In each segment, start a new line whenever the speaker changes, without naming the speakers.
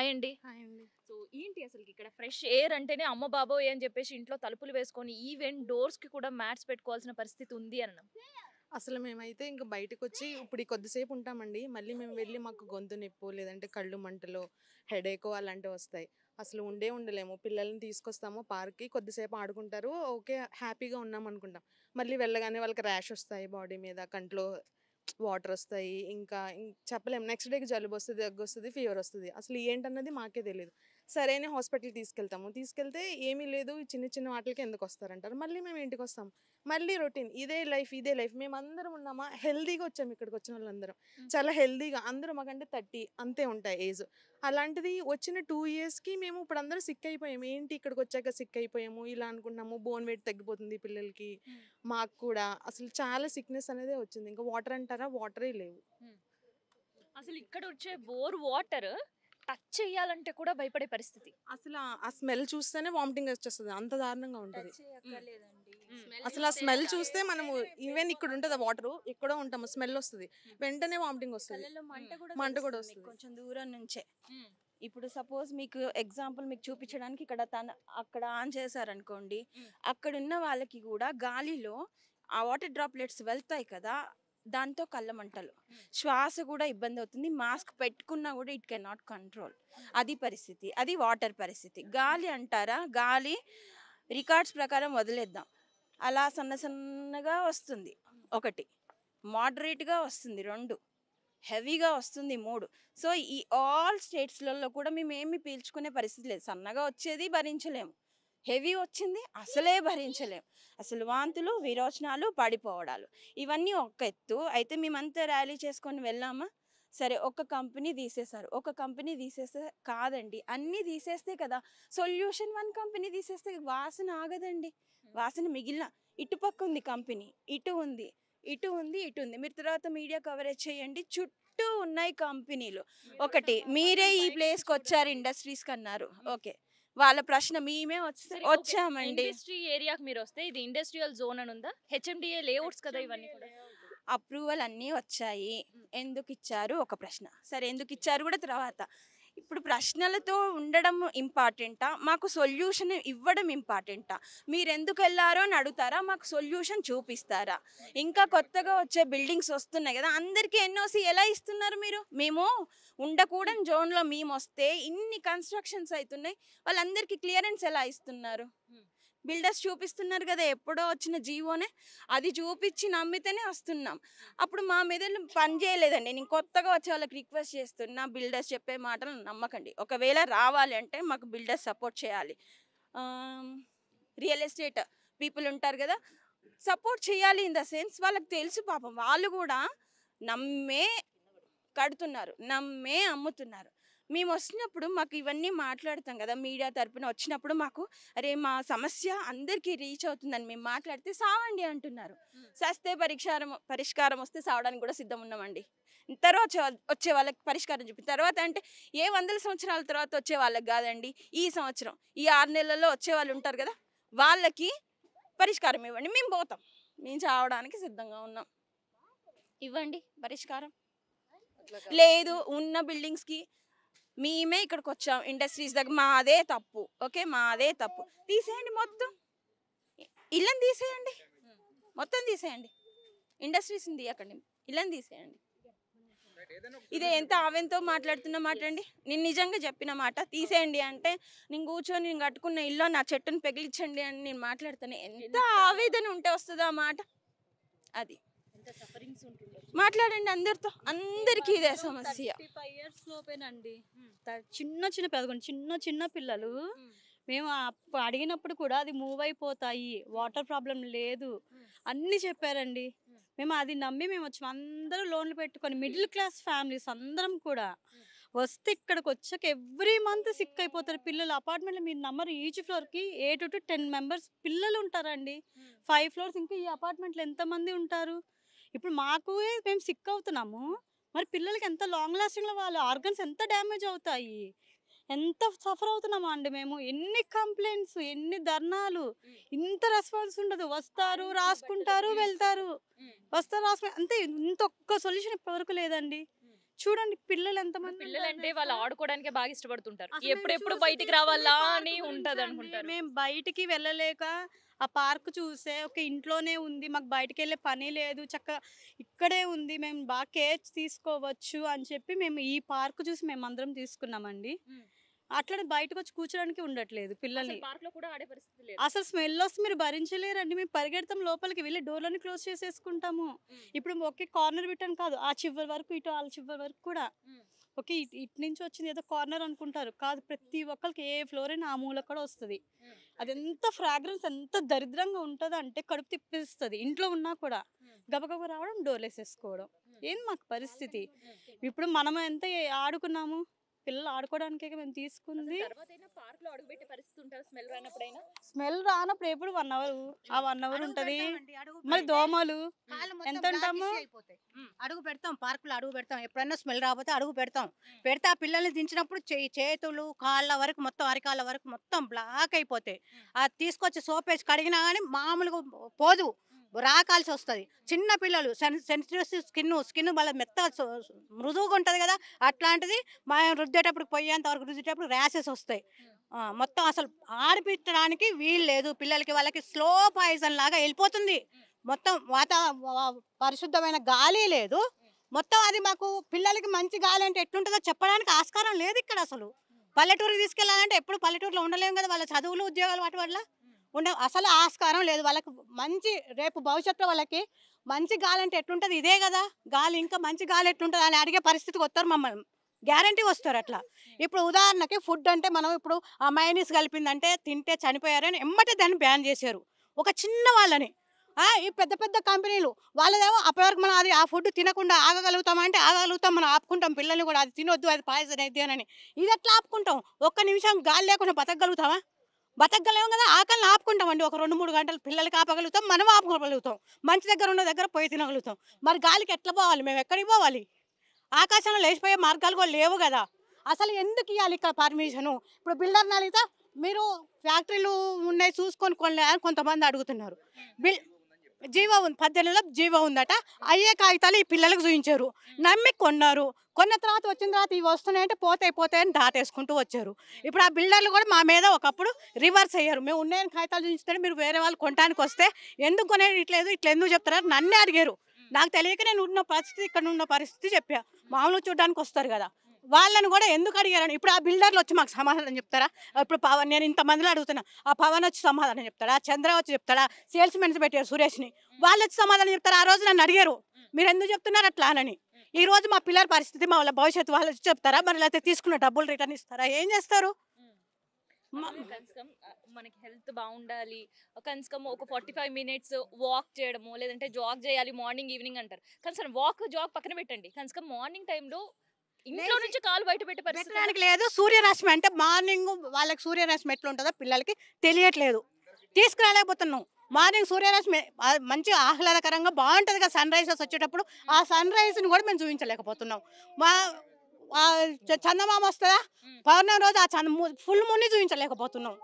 Hi అండి.
Hi అండి.
So ఏంటి అసలుకి ఇక్కడ ఫ్రెష్ ఎయిర్ అంటేనే అమ్మ బాబోయ్ అని చెప్పేసి ఇంట్లో తలుపులు వేసుకొని ఈవెన్ డోర్స్‌కి కూడా మ్యాట్స్ పెట్టుకోవాల్సిన పరిస్థితి ఉంది అనడం.
అసలు మేమైతే ఇంక బయటకొచ్చి ఇప్పుడు ఈ కొద్దిసేపు ఉంటామండి. మళ్ళీ మేము వెళ్ళి మాకు గొంతు నొప్పో, లేదంటే కళ్ళు మంటలో, హెడేకో అలాంటివొస్తాయి. అసలు ఉండలేము. పిల్లల్ని తీసుకొస్తాము పార్క్‌కి కొద్దిసేపు ఆడుకుంటారు. ఓకే. హ్యాపీగా ఉన్నామనుకుంటాం. మళ్ళీ వెళ్ళగానే వాళ్ళకి ర్యాష్ ఒస్తాయి బాడీ మీద, కంట్లో వాటరొస్తాయి. ఇంకా చెప్పలేము. నెక్స్ట్ డేకి జలుబొస్తది, దగ్గొస్తది, ఫీవరొస్తది. అసలు ఏంటన్నది మాకే తెలీదు. సరే అని హాస్పిటల్‌కి తీసుకెళ్తాము. తీసుకెళ్తే ఏమీ లేదు. ఈ చిన్న చిన్న వాటిలకి ఎందుకొస్తారంటారు. మళ్ళీ మేము ఇంటికొస్తాం. మళ్ళీ రొటీన్. ఇదే లైఫ్. మేమందరం ఉన్నామా హెల్తీగా వచ్చాము ఇక్కడికొచ్చిన వాళ్ళందరం. చాలా హెల్తీగా అందరూ మాకంటే 30 అంతే ఉంటాయి ఏజ్. అలాంటిది వచ్చిన 2 ఇయర్స్‌కి మేము ఇప్పుడందరం సిక్ అయిపోయాము. ఏంటి ఇక్కడికొచ్చాక సిక్ అయిపోయాము, ఇలా అనుకున్నాము. బోన్ వెయిట్ తగ్గిపోతుంది పిల్లలకి. మాకు కూడా అసలు చాలా సిక్‌నెస్ అనేదే వచ్చింది. ఇంకా వాటర్ అంటారా వాటరే లేవు.
అసలు ఇక్కడ వచ్చే బోర్ వాటర్ టచ్ చేయాలంటే కూడా భయపడే పరిస్థితి.
అసలు ఆ స్మెల్ చూస్తేనే వామిటింగ్ వచ్చేస్తది. అంత దారుణంగా ఉంటది. అసలు ఆ
చూస్తే
స్మెల్ చూస్తే మనము ఈవెన్ ఇక్కడ ఉంటది వాటరు. ఎక్కడో ఉంటాము స్మెల్ వస్తది. వెంటనే వామిటింగ్ వస్తది.
కళ్ళలో
మంట కూడా
తెలుస్తుంది
వస్తది.
కొంచెం దూరం నుంచే. ఇప్పుడు సపోజ్ మీకు ఎగ్జాంపుల్ మీకు చూపించడానికి ఇక్కడ అక్కడ ఆన్ చేశారనుకోండి, అక్కడున్న వాళ్ళకి కూడా గాలిలో ఆ వాటర్ డ్రాప్లెట్స్ వెళ్తాయి కదా, దాంతో కళ్ళ మంటలు, శ్వాస కూడా ఇబ్బంది అవుతుంది. మాస్క్ పెట్టుకున్నా కూడా ఇట్ కెన్ నాట్ కంట్రోల్. అది పరిస్థితి. అది వాటర్ పరిస్థితి. గాలి అంటారా, గాలి రికార్డ్స్ ప్రకారం వదిలేద్దాం, అలా సన్నగా వస్తుంది ఒకటి, మోడరేట్గా వస్తుంది 2, హెవీగా వస్తుంది 3. సో ఈ ఆల్ స్టేట్స్లలో కూడా మేము ఏమి పీల్చుకునే పరిస్థితి లేదు. సన్నగా వచ్చేది భరించలేము, హెవీ వచ్చింది అసలే భరించలేము. అసలు వాంతులు, విరోచనాలు, పడిపోవడాలు, ఇవన్నీ ఒక ఎత్తు. అయితే మేమంతా ర్యాలీ చేసుకొని వెళ్ళామా, సరే ఒక కంపెనీ తీసేశారు, ఒక కంపెనీ తీసేస్తే కాదండి, అన్నీ తీసేస్తే కదా సొల్యూషన్. 1 కంపెనీ తీసేస్తే వాసన ఆగదండి, వాసన మిగిలిన ఇటుపక్క ఉంది కంపెనీ, ఇటు ఉంది, ఇటు ఉంది, ఇటు ఉంది. మీరు తర్వాత మీడియా కవరేజ్ చేయండి, చుట్టూ ఉన్నాయి కంపెనీలు. ఒకటి మీరే ఈ ప్లేస్కి వచ్చారు ఇండస్ట్రీస్కి అన్నారు, ఓకే, వాళ్ళ ప్రశ్న మేమే వచ్చామండి.
ఇండస్ట్రీ ఏరియాకి మీరు వస్తే ఇది ఇండస్ట్రియల్ జోన్ అని ఉందా? హెచ్ఎండిఏ లేఅవుట్స్ కదా ఇవన్నీ కూడా.
అప్రూవల్ అన్నీ వచ్చాయి, ఎందుకు ఇచ్చారు ఒక ప్రశ్న. సరే ఎందుకు ఇచ్చారు కూడా తర్వాత. ఇప్పుడు ప్రశ్నలతో ఉండడం ఇంపార్టెంటా, మాకు సొల్యూషన్ ఇవ్వడం ఇంపార్టెంటా? మీరు ఎందుకు వెళ్ళారో అని అడుగుతారా, మాకు సొల్యూషన్ చూపిస్తారా? ఇంకా కొత్తగా వచ్చే బిల్డింగ్స్ వస్తున్నాయి కదా, అందరికీ ఎన్ఓసి ఎలా ఇస్తున్నారు మీరు? మేము ఉండకూడని జోన్లో మేము వస్తే ఇన్ని కన్స్ట్రక్షన్స్ అవుతున్నాయి, వాళ్ళందరికీ క్లియరెన్స్ ఎలా ఇస్తున్నారు? బిల్డర్స్ చూపిస్తున్నారు కదా, ఎప్పుడో వచ్చిన జీవోనే, అది చూపించి నమ్మితేనే వస్తున్నాం. అప్పుడు మా మీద పని చేయలేదండి. నేను కొత్తగా వచ్చే వాళ్ళకి రిక్వెస్ట్ చేస్తున్నా, బిల్డర్స్ చెప్పే మాటలు నమ్మకండి. ఒకవేళ రావాలి అంటే మాకు బిల్డర్స్ సపోర్ట్ చేయాలి. రియల్ ఎస్టేట్ పీపుల్ ఉంటారు కదా, సపోర్ట్ చేయాలి. ఇన్ ద సెన్స్ వాళ్ళకి తెలుసు పాపం, వాళ్ళు కూడా నమ్మే కడుతున్నారు, నమ్మే అమ్ముతున్నారు. మేము వచ్చినప్పుడు మాకు ఇవన్నీ మాట్లాడతాం కదా, మీడియా తరపున వచ్చినప్పుడు మాకు అరే మా సమస్య అందరికీ రీచ్ అవుతుందని మేము మాట్లాడితే సావండి అంటున్నారు. సస్తే పరిష్కారం వస్తే సావడానికి కూడా సిద్ధం ఉన్నామండి. తర్వాత వచ్చే వాళ్ళకి పరిష్కారం చూపి తర్వాత అంటే ఏ 100 సంవత్సరాల తర్వాత వచ్చే వాళ్ళకి కాదండి, ఈ సంవత్సరం ఈ 6 నెలల్లో వచ్చే వాళ్ళు ఉంటారు కదా, వాళ్ళకి పరిష్కారం ఇవ్వండి, మేము పోతాం, మేము చావడానికి సిద్ధంగా ఉన్నాం, ఇవ్వండి పరిష్కారం. లేదు ఉన్న బిల్డింగ్స్కి మేమే ఇక్కడికి వచ్చాం, ఇండస్ట్రీస్ దగ్గర మాదే తప్పు, ఓకే మాదే తప్పు, తీసేయండి మొత్తం, ఇళ్ళని తీసేయండి, మొత్తం తీసేయండి, ఇండస్ట్రీస్ని తీయకండి, ఇళ్ళని తీసేయండి. ఇదే ఎంత ఆవేంతో మాట్లాడుతున్న మాట అండి. నేను నిజంగా చెప్పిన మాట, తీసేయండి అంటే నేను కూర్చొని నేను కట్టుకున్న ఇల్లు నా చెట్టును పెగిలించండి అని నేను మాట్లాడుతాను. ఎంత ఆవేదన ఉంటే వస్తుందా మాట, అది మాట్లాడండి అందరితో, అందరికీ ఇదే సమస్య.
35 years లోపేనండి, చిన్న పిల్లలు. మేము అడిగినప్పుడు కూడా అది మూవ్ అయిపోతాయి, వాటర్ ప్రాబ్లం లేదు అన్నీ చెప్పారండి. మేము అది నమ్మి మేము వచ్చాము. అందరూ లోన్లు పెట్టుకొని మిడిల్ క్లాస్ ఫ్యామిలీస్ అందరం కూడా వస్తే ఇక్కడికి వచ్చాక ఎవ్రీ మంత్ సిక్ అయిపోతారు పిల్లలు. అపార్ట్మెంట్లో మీరు నమ్మరు, ఈచ్ ఫ్లోర్కి 8 to 10 members పిల్లలు ఉంటారండి. 5 floors, ఇంకా ఈ అపార్ట్మెంట్లో ఎంతమంది ఉంటారు? ఇప్పుడు మేము సిక్ అవుతున్నాము, మరి పిల్లలకి ఎంత లాంగ్ లాస్టింగ్లో వాళ్ళ ఆర్గన్స్ ఎంత డ్యామేజ్ అవుతాయి, ఎంత సఫర్ అవుతున్నామా అండి మేము. ఎన్ని కంప్లైంట్స్, ఎన్ని ధర్నాలు, ఇంత రెస్పాన్స్ ఉండదు. వస్తారు, రాసుకుంటారు, వెళ్తారు, వస్తారు, రాసుకుంటారు, అంతే. ఇంత ఒక్క సొల్యూషన్ ఇప్పటివరకు లేదండి. చూడండి పిల్లలు ఎంతమంది
పిల్లలంటే వాళ్ళు ఆడుకోవడానికే బాగా ఇష్టపడుతుంటారు.
అసలు మేము
ఎప్పుడెప్పుడు
చూసి
బయటికి
తీసుకునే
రావాలా
పార్క్
అని
గురించి
ఉంటది
అండి.
అనుకుంటారు.
మేము బయటికి వెళ్ళలేక ఆ పార్క్ చూసే ఒక ఇంట్లోనే ఉంది, మాకు బయటికి వెళ్ళే పని లేదు, ఇక్కడే ఉంది, మేము బాగా కేర్ తీసుకోవచ్చు అని చెప్పి మేము ఈ పార్క్ చూసి మేము అందరం తీసుకున్నామండి.
ఉమ్.
అట్లా బయటకు వచ్చి కూర్చోడానికి ఉండట్లేదు పిల్లల్ని.
పార్క్ లో కూడా ఆడే పరిస్థితి లేదు.
అసలు స్మెల్ వస్తే మీరు భరించలేరండి, మేము పరిగెడతాం లోపలికి వెళ్ళి డోర్లని క్లోజ్ చేసేసుకుంటాము. ఇప్పుడు ఒకే కార్నర్ పెట్టాను కాదు, ఆ చివరి వరకు ఇటు ఆ చివరి వరకు కూడా ఓకే ఇటు నుంచి వచ్చింది ఏదో కార్నర్ అనుకుంటారు, కాదు ప్రతి ఒక్కరికి ఏ ఫ్లోర్ అయినా ఆ మూల కూడా వస్తుంది. అది ఎంత ఫ్రాగ్రెన్స్ ఎంత దరిద్రంగా ఉంటుంది అంటే కడుపు తిప్పిస్తుంది. ఇంట్లో ఉన్నా కూడా గబగబా రావడం డోర్లు వేసేసుకోవడం. ఏం మాకు పరిస్థితి? ఇప్పుడు మనం ఎంత ఆడుకున్నాము, పిల్లలు ఆడుకోవడానికే మేము తీసుకుంది.
పార్క్ లో అడుగుపెట్టే పరిస్థితి ఉంటుంది స్మెల్ రానప్పుడైనా.
స్మెల్ రానప్పుడు ఎప్పుడు 1 అవర్ ఆ 1 అవర్ ఉంటది. మరి దోమలు ఎంత ఉంటాము,
అడుగు పెడతాం పార్కులో అడుగు పెడతాం, ఎప్పుడైనా స్మెల్ రాకపోతే అడుగు పెడతాం. పెడితే ఆ పిల్లల్ని దించినప్పుడు చేతులు కాళ్ళ వరకు మొత్తం అరికాళ్ళ వరకు మొత్తం బ్లాక్ అయిపోతాయి. అది తీసుకొచ్చి సోప్ వేసి కడిగినా కానీ మామూలుగా పోదు, రాకాల్సి వస్తుంది. చిన్న పిల్లలు సెన్సిటివ్ స్కిన్ వాళ్ళ మెత్తగా మృదువుగా ఉంటుంది కదా, అట్లాంటిది మనం రుద్దేటప్పుడు పోయేంత వరకు రుద్దేటప్పుడు ర్యాషెస్ వస్తాయి. మొత్తం అసలు ఆడిపించడానికి వీలు లేదు పిల్లలకి, వాళ్ళకి స్లో పాయిజన్ లాగా వెళ్ళిపోతుంది. మొత్తం పరిశుద్ధమైన గాలి లేదు. మొత్తం అది మాకు పిల్లలకి మంచి గాలి అంటే ఎట్లుంటుందో చెప్పడానికి ఆస్కారం లేదు ఇక్కడ. అసలు పల్లెటూరుకి తీసుకెళ్ళాలంటే ఎప్పుడు పల్లెటూరులో ఉండలేము కదా, వాళ్ళ చదువులు ఉద్యోగాలు వాటి వల్ల అసలు ఆస్కారం లేదు. వాళ్ళకి మంచి రేపు భవిష్యత్తులో వాళ్ళకి మంచి గాలి అంటే ఎట్లుంటుంది, ఇదే కదా గాలి, ఇంకా మంచి గాలి ఎట్లుంటుంది అని అడిగే పరిస్థితికి వస్తారు మమ్మల్ని, గ్యారంటీ వస్తారు అట్లా. ఇప్పుడు ఉదాహరణకి ఫుడ్ అంటే మనం ఇప్పుడు ఆ మైనీస్ కలిపిందంటే తింటే చనిపోయారని ఎమ్మటే దాన్ని బ్యాన్ చేశారు ఒక చిన్న వాళ్ళని. ఈ పెద్ద పెద్ద కంపెనీలు వాళ్ళదేమో అప్పటివరకు మనం అది ఆ ఫుడ్ తినకుండా ఆగగలుగుతాం అంటే ఆగగలుగుతాం, మనం ఆపుకుంటాం పిల్లల్ని కూడా, అది తినొద్దు అది పాయిజన్ అయితే అని. ఇది ఎట్లా ఆపుకుంటాం? ఒక్క నిమిషం గాలి లేకుండా బతకగలుగుతామా? బతకగలేము కదా, ఆకలిని ఆపుకుంటామండి. ఒక 2-3 గంటలు పిల్లలకి ఆపగలుగుతాం, మనం ఆపుకోగలుగుతాం, మంచి దగ్గర ఉన్న దగ్గర పోయి తినగలుగుతాం. మరి గాలికి ఎట్లా పోవాలి, మేము ఎక్కడికి పోవాలి? ఆకాశంలో లేచిపోయే మార్గాలు కూడా లేవు కదా. అసలు ఎందుకు ఇవ్వాలి ఇక్కడ పర్మిషను? ఇప్పుడు బిల్డర్ని అడిగితే మీరు ఫ్యాక్టరీలు ఉన్నాయి చూసుకొని కొనలే అని కొంతమంది అడుగుతున్నారు. జీవో ఉంది, 18 జీవో ఉందట, అయ్యే కాగితాలు ఈ పిల్లలకు చూపించారు, నమ్మి కొన్నారు. కొన్న తర్వాత వచ్చిన తర్వాత ఇవి వస్తున్నాయంటే పోతాయని దాటేసుకుంటూ వచ్చారు. ఇప్పుడు ఆ బిల్డర్లు కూడా మా మీద ఒకప్పుడు రివర్స్ అయ్యారు, మేము ఉన్నాయని కాగితాలు చూపిస్తే మీరు వేరే వాళ్ళు కొనడానికి వస్తే ఎందుకు కొనేది ఇట్లా ఎందుకు చెప్తారని నన్నే అడిగారు. నాకు తెలియక నేను ఉన్న పరిస్థితి ఇక్కడ ఉన్న పరిస్థితి చెప్పా. మామూలు చూడడానికి వస్తారు కదా, వాళ్ళని కూడా ఎందుకు అడిగారని. ఇప్పుడు ఆ బిల్డర్లు వచ్చి మాకు సమాధానం చెప్తారా? ఇప్పుడు పవన్, నేను ఇంతమందిలో అడుగుతున్నా, ఆ పవన్ వచ్చి సమాధానం చెప్తాడా? చంద్ర వచ్చి చెప్తాడా? సేల్స్ మెన్స్ పెట్టారు సురేష్ని, వాళ్ళు వచ్చి సమాధానం చెప్తారా? ఆ రోజు నన్ను అడిగారు మీరు ఎందుకు చెప్తున్నారు అట్లా అని. ఈ రోజు మా పిల్లల పరిస్థితి, మా వాళ్ళ భవిష్యత్తు వాళ్ళు వచ్చి చెప్తారా? మరి లేకపోతే తీసుకున్న డబ్బులు రిటర్న్ ఇస్తారా? ఏం చేస్తారు?
మనకి హెల్త్ బాగుండాలి, కనీసం ఒక 45 మినిట్స్ వాక్ చేయడము, లేదంటే జాగ్ చేయాలి మార్నింగ్ ఈవినింగ్ అంటారు. కనీసం జాగ్ పక్కన పెట్టండి, కనీసం మార్నింగ్ టైంలో ఇంట్లో నుంచి కాలు బయట పెట్టే పరిస్థితి
లేదు. సూర్యరశ్మి అంటే మార్నింగ్ వాళ్ళకి సూర్యరశ్మి ఎట్లా ఉంటుందో పిల్లలకి తెలియట్లేదు, తీసుకురాలేకపోతున్నాం. మార్నింగ్ సూర్యరశ్మి మంచి ఆహ్లాదకరంగా బాగుంటుంది కదా, సన్ రైజెస్ వచ్చేటప్పుడు ఆ సన్ రైజ్ని కూడా మేము చూపించలేకపోతున్నాం. మా చందమామ వస్తుందా పౌర్ణమి రోజు, ఆ ఫుల్ మూన్ని చూపించలేకపోతున్నాం.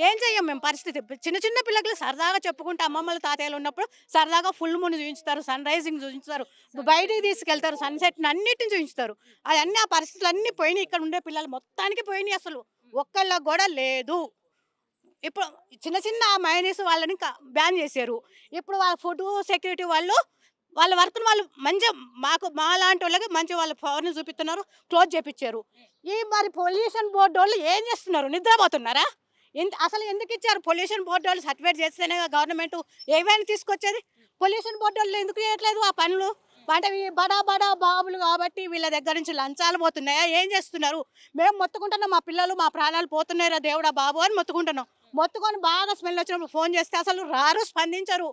ఏం చెయ్యం మేము పరిస్థితి. చిన్న పిల్లలకి సరదాగా చెప్పుకుంటే అమ్మమ్మలు తాతయ్యలు ఉన్నప్పుడు సరదాగా ఫుల్ మూన్ చూపించుతారు, సన్ రైజింగ్ చూపించుతారు, బయటికి తీసుకెళ్తారు, సన్సెట్ అన్నిటిని చూపించుతారు. అవన్నీ ఆ పరిస్థితులు అన్నీ పోయినాయి. ఇక్కడ ఉండే పిల్లలు మొత్తానికి పోయినాయి, అసలు ఒక్కళ్ళకి కూడా లేదు. ఇప్పుడు చిన్న మైనీస్ వాళ్ళని బ్యాన్ చేశారు. ఇప్పుడు వాళ్ళ ఫుడ్ సెక్యూరిటీ వాళ్ళు వాళ్ళ వర్క్ను వాళ్ళు మంచిగా మా లాంటి వాళ్ళకి మంచి వాళ్ళ పవర్ని చూపిస్తున్నారు, క్లోజ్ చేయించారు. ఈ మరి పొల్యూషన్ బోర్డు వాళ్ళు ఏం చేస్తున్నారు? నిద్రపోతున్నారా? అసలు ఎందుకు ఇచ్చారు? పొల్యూషన్ బోర్డు వాళ్ళు సర్టిఫికేట్ చేస్తేనే గవర్నమెంట్ ఏమైనా తీసుకొచ్చేది. పొల్యూషన్ బోర్డు వాళ్ళు ఎందుకు చేయట్లేదు ఆ పనులు? అంటే బడా బాబులు కాబట్టి వీళ్ళ దగ్గర నుంచి లంచాలు పోతున్నాయా? ఏం చేస్తున్నారు? మేము మొత్తుకుంటున్నాం, మా పిల్లలు మా ప్రాణాలు పోతున్నాయిరా దేవుడా బాబు అని మొత్తుకుంటున్నాం. మొత్తుకొని బాగా స్మెల్ వచ్చినప్పుడు ఫోన్ చేస్తే అసలు రారు, స్పందించరు.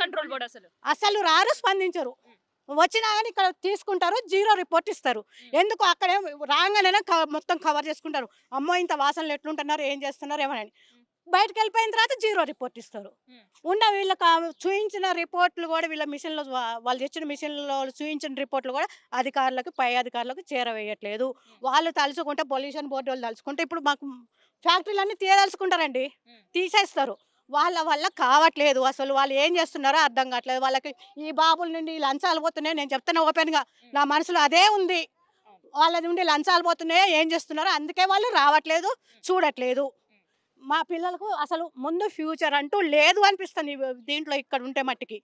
కంట్రోల్ బోర్డు
అసలు రారు, స్పందించరు. వచ్చినా కానీ ఇక్కడ తీసుకుంటారు, 0 రిపోర్ట్ ఇస్తారు. ఎందుకు? అక్కడే రాగానే మొత్తం కవర్ చేసుకుంటారు. అమ్మో ఇంత వాసనలు ఎట్లుంటున్నారు, ఏం చేస్తున్నారు ఏమని. బయటకు వెళ్ళిపోయిన తర్వాత 0 రిపోర్ట్ ఇస్తారు. ఉన్న వీళ్ళకి చూపించిన రిపోర్ట్లు కూడా వీళ్ళ మిషన్లో వాళ్ళు తెచ్చిన మిషన్లో చూపించిన రిపోర్ట్లు కూడా అధికారులకు పై అధికారులకు చేరవేయట్లేదు. వాళ్ళు తలుచుకుంటే పొల్యూషన్ బోర్డు వాళ్ళు తలుచుకుంటే ఇప్పుడు మాకు ఫ్యాక్టరీలన్నీ తీయదలుచుకుంటారండి, తీసేస్తారు. వాళ్ళ వల్ల కావట్లేదు. అసలు వాళ్ళు ఏం చేస్తున్నారో అర్థం కావట్లేదు. వాళ్ళకి ఈ బాబుల నుండి లంచాలు పోతున్నాయి. నేను చెప్తున్నా ఓపెన్గా, నా మనసులో అదే ఉంది. వాళ్ళ నుండి లంచాలు పోతున్నాయో ఏం చేస్తున్నారో అందుకే వాళ్ళు రావట్లేదు, చూడట్లేదు. మా పిల్లలకు అసలు ముందు ఫ్యూచర్ అంటూ లేదు అనిపిస్తుంది దీంట్లో ఇక్కడ ఉంటే మట్టికి.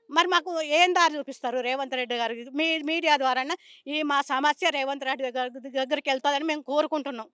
మరి మాకు ఏం దారి చూపిస్తారు రేవంత్ రెడ్డి గారికి? మీడియా ద్వారా ఈ మా సమస్య రేవంత్ రెడ్డి దగ్గరికి వెళ్తుందని మేము కోరుకుంటున్నాం.